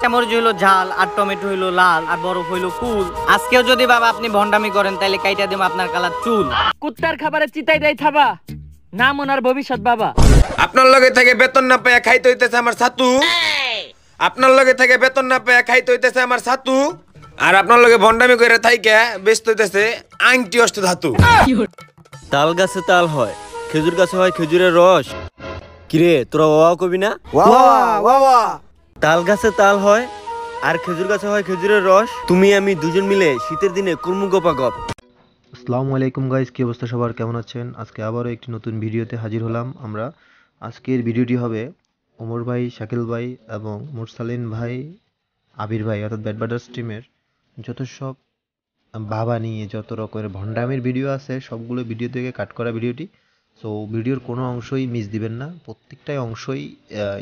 কাঁচামরিচ হইলো ঝাল, আর টমেটো হইলো লাল, আর বরফ হইলো কুল। আজকেও যদি বাবা আপনি ভন্ডামি করেন তাহলে কাইটা দেব আপনার কালার চুল। কুত্তার খাবারে চিতাই দেয় থাবা, নাম ওনার ভবিষ্যৎ বাবা। আপনার লগে থেকে বেতন না পেয়ে খাইতে হইতেছে আমার ছাতু। আপনার লগে থেকে বেতন না পেয়ে খাইতে হইতেছে আমার ছাতু। আর আপনার লগে ভন্ডামি করে থাইকে বেচতে হইতেছে আংটি অষ্ট ধাতু। তাল গাছে তাল হয়, খেজুর গাছে হয় খেজুরের রস। কিরে তোরা ওয়া কবি না? তাল গাছে তাল হয় আর খেজুর গাছে হয় খেজুরের রস। তুমি আমি দুজন মিলে শীতের দিনে কুরমু গোপা গপ। আসসালামু আলাইকুম গাইস, কি অবস্থা সবার, কেমন আছেন? আজকে আবারও একটি নতুন ভিডিওতে হাজির হলাম আমরা। আজকের ভিডিওটি হবে ওমর ভাই, শাকিল ভাই এবং মুরসালিন ভাই, আবির ভাই অর্থাৎ ব্যাড ব্রাদার্স টিমের যত সব বাবা নিয়ে যত রকমের ভণ্ডামির ভিডিও আছে সবগুলো ভিডিও থেকে কাট করা ভিডিওটি। সো ভিডিওর কোনো অংশই মিস দিবেন না, প্রত্যেকটাই অংশই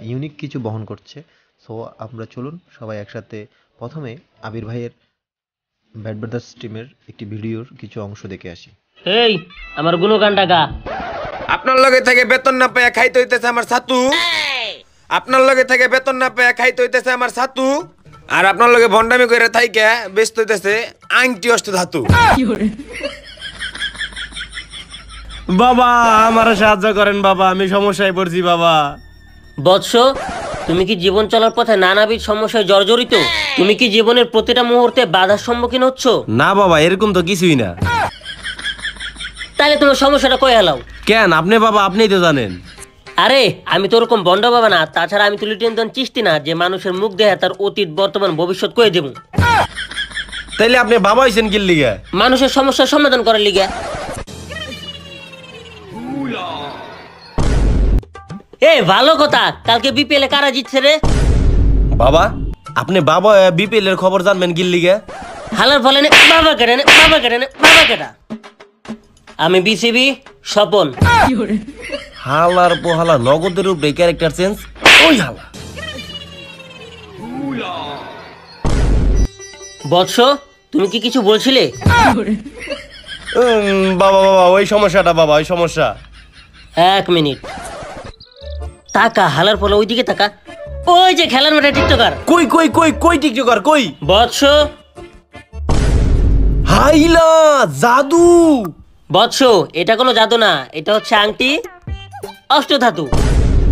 ইউনিক কিছু বহন করছে। সো আমরা চলুন সবাই একসাথে প্রথমে আবির ভাইয়ের ব্যাড ব্রাদার্স টিমের একটি ভিডিওর কিছু অংশ দেখে আসি। এই আমার গুণগানটা গা। আপনার লগে থেকে বেতন না পেয়ে খাইতে হইতেছে আমার ছাতু। আপনার লগে থেকে বেতন না পেয়ে খাইতে হইতেছে আমার ছাতু। আর আপনার লগে ভন্ডামি করে থাইকে বেচতে হইতেছে আংটি অষ্ট ধাতু। বাবা আমার সাহায্য করেন বাবা, আমি সমস্যায় পড়ছি বাবা। বৎস, তুমি কি জীবন চলার পথে নানাবিধ সমস্যায় জর্জরিত? তুমি কি জীবনের প্রতিটা মুহূর্তে বাধার সম্মুখীন হচ্ছ? না বাবা, এরকম তো কিছুই না। তাহলে তোমার সমস্যাটা কই হেলাও? কেন আপনি বাবা, আপনিই তো জানেন। আরে আমি তো ওরকম বন্ড বাবা না, তাছাড়া আমি তো লিটেনদন চিস্তি না যে মানুষের মুখ দেখে তার অতীত বর্তমান ভবিষ্যৎ কয়ে দেব। তাইলে আপনি বাবা হইছেন কি লিগা? মানুষের সমস্যার সমাধান করার লিগে। এই ভালো কথা, কালকে বিপিএল এ কারা জিতছে রে? বাবা আপনি বাবা বিপিএল এর খবর জানবেন কি লিগা? হালার ফলে বাবা কেটে বাবা কেটে বাবা কেটা। আমি বিসিবি স্বপন। হালার পোহালা নগদের উপরে ক্যারেক্টার চেঞ্জ। ওই হালা বৎস, তুমি কি কিছু বলছিলে? বাবা বাবা ওই সমস্যাটা বাবা, ওই সমস্যা। এক মিনিট তাকা, হালার ফলে ওইদিকে তাকা। ওই যে খেলার মাঠে টিকটকার। কই কই কই কই টিকটকার কই? বৎস, হাইলা জাদু। বৎস, এটা কোনো জাদু না, এটা হচ্ছে আংটি অষ্টধাতু।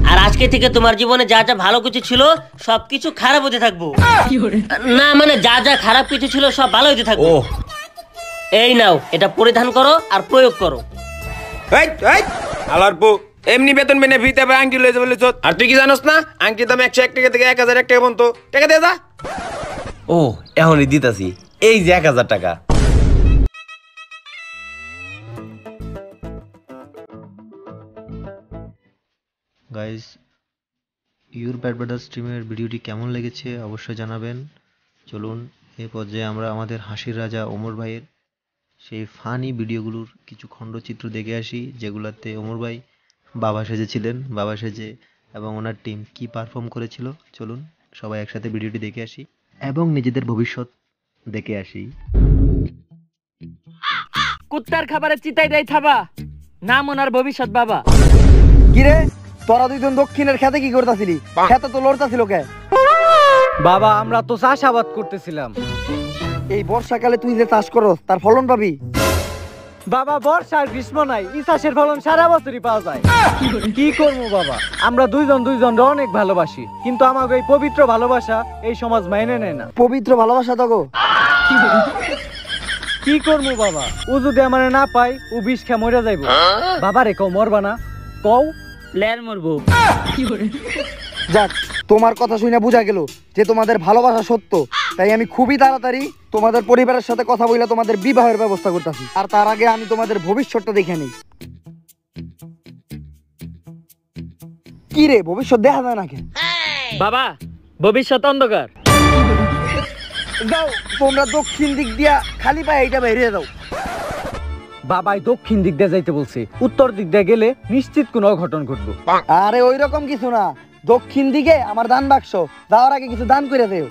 আর আজকে থেকে তোমার জীবনে যা যা ভালো কিছু ছিল সবকিছু খারাপ হতে থাকবো। না মানে যা যা খারাপ কিছু ছিল সব ভালো হতে থাকবো। এই নাও, এটা পরিধান করো আর প্রয়োগ করো। আলার পো এমনি বেতন মেনে ফিতে হবে আংটি লইতে বলেছ। আর তুই কি জানোস না আংটি দাম 101 টাকা থেকে 1001 টাকা পর্যন্ত। টাকা দিয়ে যা। ও এখনই দিতাছি, এই যে 1000 টাকা। গাইস, ইউর ব্যাড ব্রাদার্স টিমের ভিডিওটি কেমন লেগেছে অবশ্যই জানাবেন। চলুন এই পর্যায়ে আমরা আমাদের হাসির রাজা ওমর ভাইয়ের সেই ফানি ভিডিওগুলোর কিছু খণ্ডচিত্র দেখে আসি, যেগুলোতে ওমর ভাই বাবা সেজেছিলেন, বাবা সেজে এবং ওনার টিম কি পারফর্ম করেছিল। চলুন সবাই একসাথে ভিডিওটি দেখে আসি এবং নিজেদের ভবিষ্যৎ দেখে আসি। কুত্তার খাবারে চিতাই দেয় থাবা, নাম ওনার ভবিষ্যৎ বাবা। কিরে তোরা দুইজন দক্ষিণের খেতে কি করতেছিলি? খেতে তো লড়তাছিল কে? বাবা আমরা তো চাষাবাদ করতেছিলাম। এই বর্ষাকালে তুই যে চাষ করস তার ফলন পাবি? বাবা বর্ষা আর গ্রীষ্ম নাই, এই চাষের ফলন সারা বছরই পাওয়া যায়। কি করবো বাবা, আমরা দুইজন অনেক ভালোবাসি, কিন্তু আমাকে এই পবিত্র ভালোবাসা এই সমাজ মাইনে নেয় না। পবিত্র ভালোবাসা তো গো। কি করবো বাবা, ও যদি আমার না পাই ও বিষ খেয়ে মরে যাইবো। বাবা রে কও মরবা না, কও লের মরবো। যাক, তোমার কথা শুনে বোঝা গেল যে তোমাদের ভালোবাসা সত্য। তাই আমি খুবই তাড়াতাড়ি তোমাদের পরিবারের সাথে কথা বলে তোমাদের বিবাহের ব্যবস্থা করতেছি। আর তার আগে আমি তোমাদের ভবিষ্যৎটা দেখে নিই। কি রে, ভবিষ্যৎ দেখা যায় নাকি? বাবা ভবিষ্যৎ অন্ধকার। যাও তোমরা দক্ষিণ দিক দিয়া খালি পায়ে এইটা বেরিয়ে যাও। বাবাই দক্ষিণ দিক দিয়ে যাইতে বলছে, উত্তর দিক দিয়ে গেলে নিশ্চিত কোনো অঘটন ঘটবো। আরে ওই রকম কিছু না, দক্ষিণ দিকে আমার দান বাক্স, যাওয়ার আগে কিছু দান করে দেও।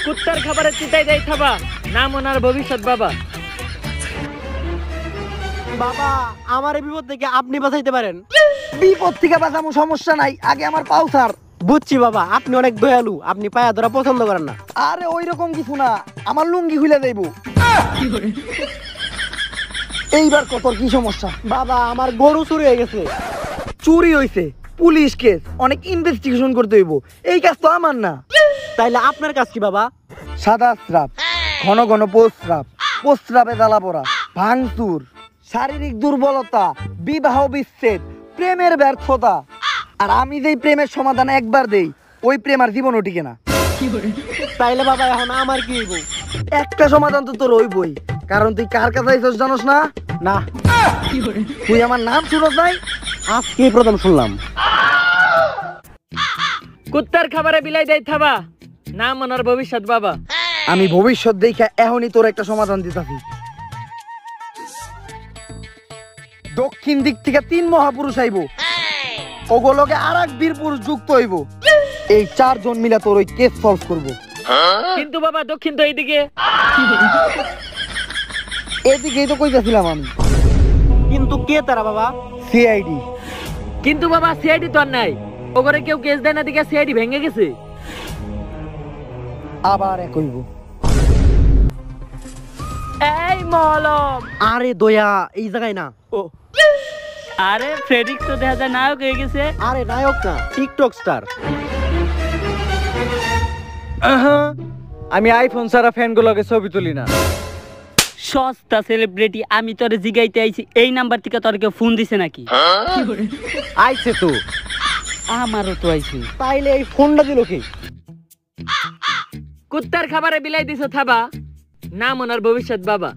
কুত্তার খাবারে চিতাই দেয় থাবা, নাম ওনার ভবিষ্যৎ বাবা। বাবা আমার এই বিপদ থেকে আপনি বাঁচাইতে পারেন। বিপদ থেকে বাঁচামো, সমস্যা নাই, আগে আমার পাও ছাড়। বুঝছি বাবা, আপনি অনেক দয়ালু, আপনি পায়া ধরা পছন্দ করেন না। আরে ওই রকম কিছু না, আমার লুঙ্গি খুলে দেব। এইবার কত কি সমস্যা? বাবা আমার গরু চুরি হয়ে গেছে। চুরি হইছে, পুলিশ কেস, অনেক ইনভেস্টিগেশন করতে হইব। এই কাজ তো আমার না। তাইলে আপনার কাজ কি বাবা? সাদা স্রাব, ঘন ঘন প্রস্রাব, প্রস্রাবে জ্বালা পড়া, ভাঙচুর, শারীরিক দুর্বলতা, বিবাহ বিচ্ছেদ, প্রেমের ব্যর্থতা। আর আমি যেই প্রেমের সমাধান একবার দেই, ওই প্রেম আর জীবনও টিকে না। তাইলে বাবা এখন আমার কি হইব? একটা সমাধান তো তোর হইবই, কারণ তুই কার কাছে আইছস জানোস না? না। তুই আমার নাম শুনস নাই? আজকেই প্রথম শুনলাম। কুত্তার খাবারে বিলাই দেয় থাবা, নাম ওনার ভবিষ্যৎ বাবা। আমি ভবিষ্যৎ দেখা এখনই তোর একটা সমাধান দিতাছি। দক্ষিণ দিক থেকে 3 মহাপুরুষ আইব, ওগুলোকে আর এক বীর পুরুষ যুক্ত হইব। এই 4 জন মিলে তোর ওই কেস সলভ করব। কিন্তু বাবা দক্ষিণ তো এইদিকে। এদিকেই তো কইতাছিলাম আমি। কিন্তু কে তারা বাবা? সিআইডি। কিন্তু বাবা সিআইডি তো আর নাই, ওগরে কেউ কেস দেয় না দিকে সিআইডি ভেঙে গেছে। আবার এক হইব। এই মলম। আরে দয়া, এই জায়গায় না। ও আরে ফ্রেডিক্স তো দেখা যায় নায়ক হয়ে গেছে। আরে নায়ক না, টিকটক স্টার। আমি আইফোন ছাড়া ফ্যানগুলোকে ছবি তুলি না। সস্তা সেলিব্রিটি, আমি তোরে জিগাইতে আইছি এই নাম্বার থেকে তোর কেউ ফোন দিছে নাকি? আইছে তো। আমারও তো আইছে। তাইলে এই ফোনটা দিল কি? কুত্তার খাবারে বিলাই দিছো থাবা, নাম ওনার ভবিষ্যৎ বাবা।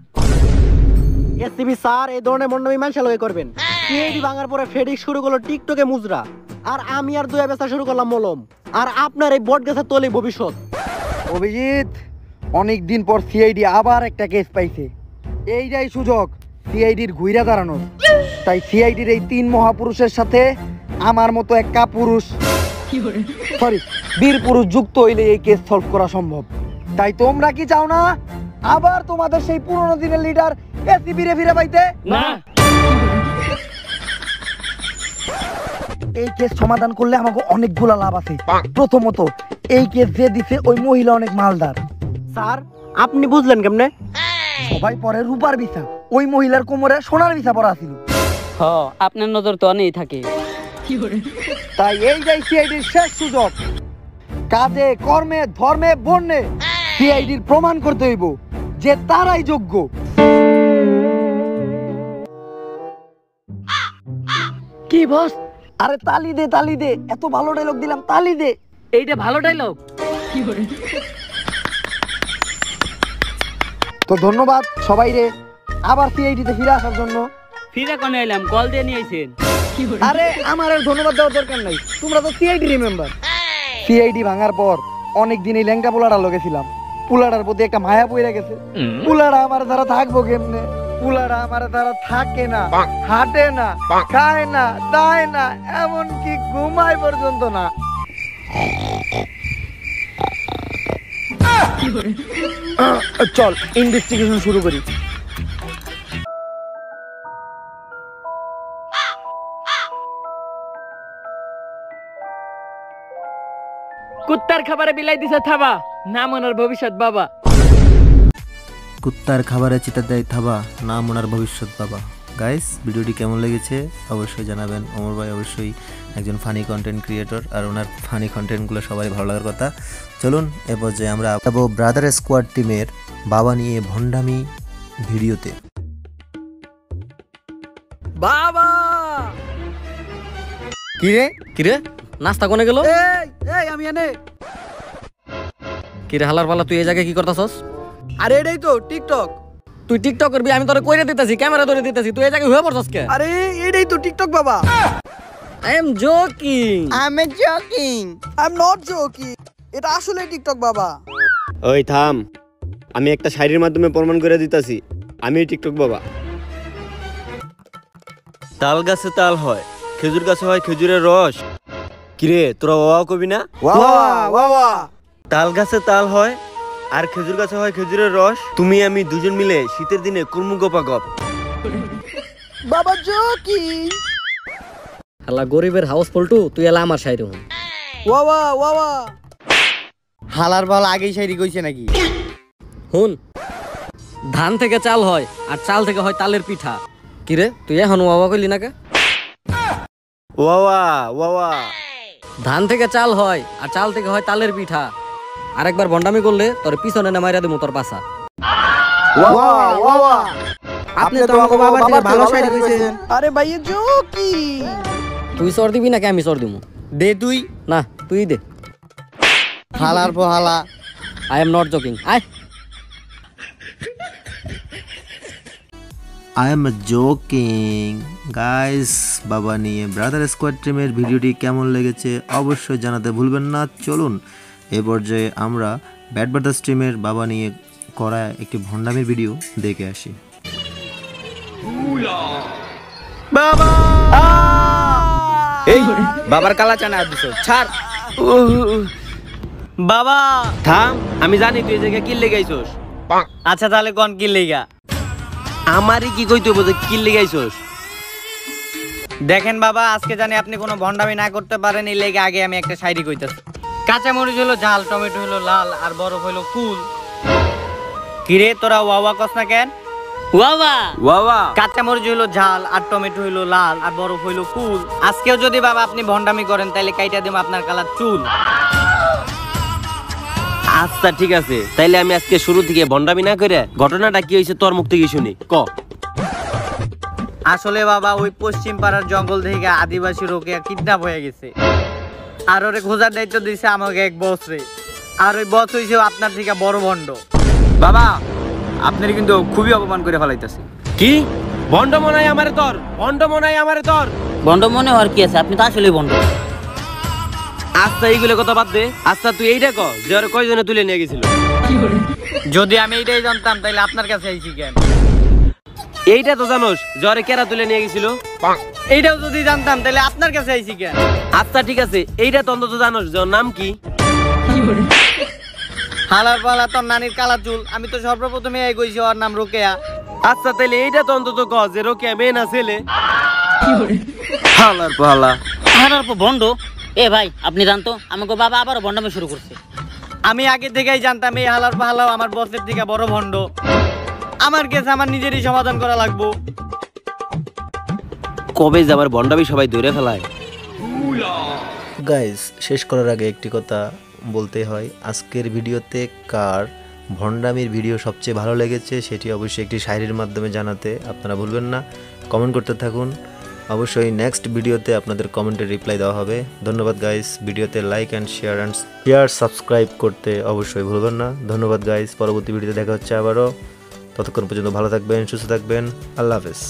এসিবি স্যার এই ধরনের মন্ডমি মানুষের লগে করবেন। সিআইডি ভাঙার পরে ফেডিক শুরু করলো টিকটকে মুজরা, আর আমি আর দুয়া বেচা শুরু করলাম মলম। আর আপনার এই বট গাছের তলে ভবিষ্যৎ। অভিজিৎ, অনেক দিন পর সিআইডি আবার একটা কেস পাইছে। এইটাই সুযোগ সিআইডির ঘুইরা দাঁড়ানোর। তাই সিআইডির এই 3 মহাপুরুষের সাথে আমার মতো এক কাপুরুষ, সরি বীর পুরুষ যুক্ত হইলে এই কেস সলভ করা সম্ভব। তাই তোমরা কি চাও না আবার তোমাদের সেই পুরনো দিনের লিডার এসিবি রে ফিরে পাইতে? না। এই কেস সমাধান করলে আমাকে অনেকগুলা লাভ আছে। প্রথমত, এই কেস যে দিছে ওই মহিলা অনেক মালদার। স্যার আপনি বুঝলেন কেমনে? সবাই পরে রূপার বিছা, ওই মহিলার কোমরে সোনার বিছা পরা ছিল। হ, আপনার নজর তো অনেক থাকে। তাই এই যাই সিআইডির শেষ সুযোগ। কাজে কর্মে ধর্মে বর্ণে সিআইডির প্রমাণ করতে হইব যে তারাই যোগ্য। কি বস? আরে তালি দে, তালি দে, এত ভালো ডায়লগ দিলাম, তালি দে। এইটা ভালো ডায়লগ। তো ধন্যবাদ সবাই রে আবার সিআইডিতে ফিরে আসার জন্য। ফিরে কোনে এলাম, কল দিয়ে নিয়ে আইছেন। আরে আমার আর ধন্যবাদ দেওয়ার দরকার নাই, তোমরা তো সিআইডি মেম্বার। সিআইডি ভাঙার পর অনেক দিন এই ল্যাংটা পোলাটার লগে ছিলাম। পোলাটার প্রতি একটা মায়া পইরা গেছে। পোলাটা আমার দ্বারা থাকবো কেমনে? পোলাটা আমার দ্বারা থাকে না, হাঁটে না, খায় না, দায় না, এমনকি ঘুমায় পর্যন্ত না। চল ইনভেস্টিগেশন শুরু করি। কুত্তার খাবারে বিলাই দিছে থাবা, নাম ওনার ভবিষ্যৎ বাবা। কুত্তার খাবারে চিতা দেয় থাবা, নাম ওনার ভবিষ্যৎ বাবা। গাইস, ভিডিওটি কেমন লেগেছে অবশ্যই জানাবেন। ওমর ভাই অবশ্যই একজন ফানি কন্টেন্ট ক্রিয়েটর, আর ওনার ফানি কন্টেন্টগুলো সবারই ভালো লাগার কথা। চলুন এ পর্যায়ে আমরা যাবো ব্রাদার স্কোয়াড টিমের বাবা নিয়ে ভণ্ডামি ভিডিওতে। বাবা কিরে কিরে নাস্তা কোনে গেল? এই আমি এনে। কিরে হালার পালা, তুই এই জায়গায় কি করতাছস? আরে এটাই তো টিকটক। তুই টিকটক করবি, আমি তোরে কইরে দিতেছি, ক্যামেরা ধরে দিতেছি, তুই এই জায়গায় হয়ে পড়ছস কে? আরে এটাই তো টিকটক বাবা। I am joking. I'm joking. I'm not joking. এটা আসলে টিকটক বাবা। ওই থাম, আমি একটা শাড়ির মাধ্যমে প্রমাণ করে দিতাছি আমি টিকটক বাবা। তাল গাছে তাল হয়, খেজুর গাছে হয় খেজুরের রস। কিরে তোরা ওয়া কবি না? তাল গাছে তাল হয় আর খেজুর গাছে হয় খেজুরের রস। তুমি আমি দুজন মিলে শীতের দিনে কুরমু গোপা গপ। বাবা জোকিং। হালা গরিবের হাউস পল্টু, তুই এলা আমার সাইরে হুন। ওয়াওয়া ওয়াওয়া হালার বল আগেই সাইরি কইছে নাকি? হুন, ধান থেকে চাল হয় আর চাল থেকে হয় তালের পিঠা। কিরে তুই এখন ওয়াওয়া কইলি না কে? ওয়াওয়া ওয়াওয়া ধান থেকে চাল হয় আর চাল থেকে হয় তালের পিঠা। আরেকবার বন্ডামি করলে তোর পিছনে না মাইরা দেবো তোর পাছা। আপনি তো আমাকে বাবার থেকে ভালো সাইরি কইছেন। আরে ভাইয়া জোকি, তুই সর দিবি নাকি আমি সর দিমু? দে তুই। না তুই দে। হালার বহালা। I am not joking. আয় আই এম জোকিং গাইস। বাবা নিয়ে ব্রাদার স্কোয়াড টিমের ভিডিওটি কেমন লেগেছে অবশ্যই জানাতে ভুলবেন না। চলুন এ পর্যায়ে আমরা ব্যাড ব্রাদার্স টিমের বাবা নিয়ে করা একটি ভণ্ডামির ভিডিও দেখে আসি। বাবা এই বাবার কালা চানা দিছ ছাড়। বাবা থাম, আমি জানি তুই এই জায়গায় কি লেগাইছস। আচ্ছা তাহলে কোন কি লেগা? আমারই কি কইতে হবে যে কি লেগাইছস? দেখেন বাবা, আজকে জানি আপনি কোনো ভণ্ডামি না করতে পারেন, এই লেগে আগে আমি একটা শায়রি কইতাছি। কাঁচামরিচ হলো ঝাল, টমেটো হলো লাল, আর বরফ হলো কুল। কিরে তোরা ওয়াওয়া কস না কেন? ওয়াওয়া ওয়াওয়া কাঁচামরিচ হলো ঝাল, আর টমেটো হইলো লাল, আর বরফ হইলো কুল। আজকেও যদি বাবা আপনি ভণ্ডামি করেন তাহলে কাইটা দেব আপনার কালার চুল। আচ্ছা ঠিক আছে, তাইলে আমি আজকে শুরু থেকে বন্ডামি না করে ঘটনাটা কি হয়েছে তোর মুখ থেকে শুনি ক। আসলে বাবা ওই পশ্চিম পাড়ার জঙ্গল থেকে আদিবাসী রোকেয়া কিডন্যাপ হয়ে গেছে, আর ওরে খোঁজার দায়িত্ব দিয়েছে আমাকে এক বছরে। আর ওই বস হইছে আপনার থেকে বড় ভণ্ড। বাবা আপনার কিন্তু খুবই অপমান করে ফেলাইতেছে। কি বন্ড মনাই আমারে তোর, বন্ড মনাই আমারে তোর। বন্ড মনে হওয়ার কি আছে? আপনি তো আসলেই বন্ড। আচ্ছা এইগুলো কথা বাদ দে। আচ্ছা তুই এইটা ক যে ওরা কয়জনে তুলে নিয়ে গেছিল? যদি আমি এইটাই জানতাম তাহলে আপনার কাছে আইছি কেন? এইটা তো জানোস যে ওরে কেরা তুলে নিয়ে গেছিল? এইটাও যদি জানতাম তাহলে আপনার কাছে আইছি কেন? আচ্ছা ঠিক আছে, এইটা তো অন্তত জানোস যে ওর নাম কি? হালার পালা তোর নানির কালা চুল। আমি তো সর্বপ্রথমে এই কইছি ওর নাম রোকেয়া। আচ্ছা তাইলে এইটা তো অন্তত ক যে রোকেয়া মেয়ে না ছেলে? হালার পালা হারার পর বন্ড। এ ভাই আপনি জানতো আমাকে বাবা আবার বন্ডামি শুরু করছে। আমি আগে থেকেই জানতাম এই হালার পালাও আমার বসের থেকে বড় ভণ্ড। আমার কেস আমার নিজেরই সমাধান করা লাগবো। কবে যে আমার বন্ডামি সবাই দৌড়ে ফেলায়। গাইস শেষ করার আগে একটি কথা বলতে হয়, আজকের ভিডিওতে কার ভণ্ডামির ভিডিও সবচেয়ে ভালো লেগেছে সেটি অবশ্যই একটি শায়রির মাধ্যমে জানাতে আপনারা ভুলবেন না। কমেন্ট করতে থাকুন, অবশ্যই নেক্সট ভিডিওতে আপনাদের কমেন্টের রিপ্লাই দেওয়া হবে। ধন্যবাদ গাইস। ভিডিওতে লাইক অ্যান্ড শেয়ার সাবস্ক্রাইব করতে অবশ্যই ভুলবেন না। ধন্যবাদ গাইস। পরবর্তী ভিডিওতে দেখা হচ্ছে আবারও। ততক্ষণ পর্যন্ত ভালো থাকবেন, সুস্থ থাকবেন। আল্লাহ হাফেজ।